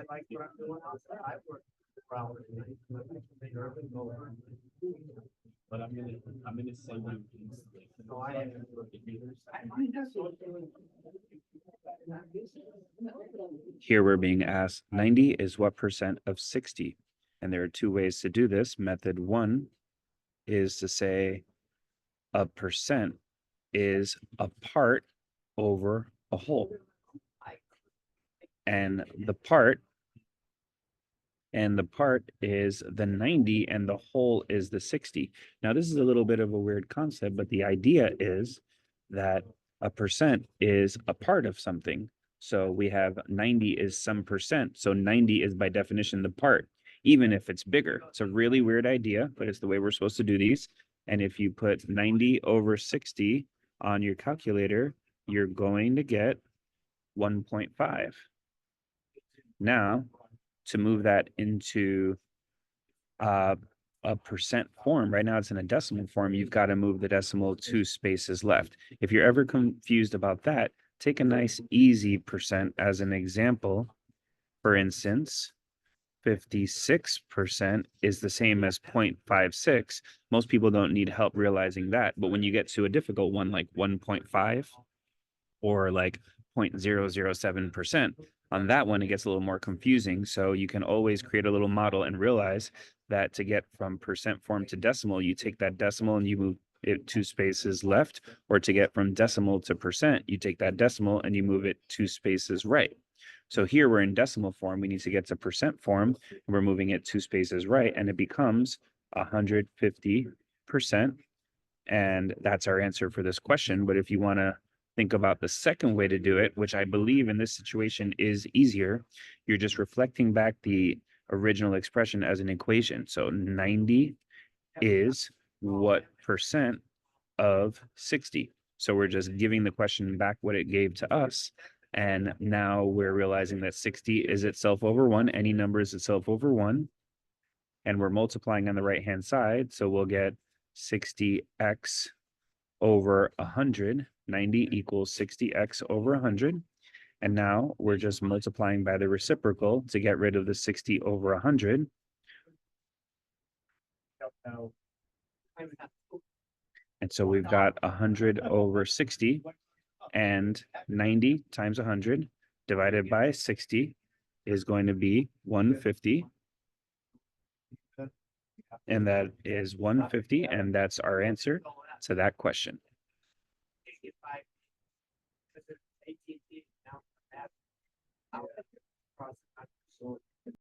like what I'm doing outside. I work probably, but I'm gonna say one. No, I am. Here we're being asked 90 is what percent of 60? And there are two ways to do this. Method one is to say a percent is a part over a whole. And the part is the 90 and the whole is the 60. Now, this is a little bit of a weird concept, but the idea is that a percent is a part of something. So we have 90 is some percent. So 90 is by definition the part, even if it's bigger. It's a really weird idea, but it's the way we're supposed to do these. And if you put 90 over 60 on your calculator, you're going to get 1.5. Now, to move that into a percent form, right now it's in a decimal form, you've got to move the decimal 2 spaces left. If you're ever confused about that, take a nice easy percent as an example. For instance, 56% is the same as 0.56. Most people don't need help realizing that, but when you get to a difficult one like 1.5 or like 0.007%, on that one, it gets a little more confusing. So you can always create a little model and realize that to get from percent form to decimal, you take that decimal and you move it 2 spaces left, or to get from decimal to percent, you take that decimal and you move it 2 spaces right. So here we're in decimal form. We need to get to percent form. And we're moving it 2 spaces right, and it becomes 150%. And that's our answer for this question. But if you want to think about the second way to do it, which I believe in this situation is easier, you're just reflecting back the original expression as an equation. So 90 is what percent of 60? So we're just giving the question back what it gave to us. And now we're realizing that 60 is itself over 1. Any number is itself over 1. And we're multiplying on the right-hand side. So we'll get 60x over 100. 90 equals 60x over 100. And now we're just multiplying by the reciprocal to get rid of the 60 over 100. And so we've got 100 over 60, and 90 times 100 divided by 60 is going to be 150. And that is 150, and that's our answer to that question.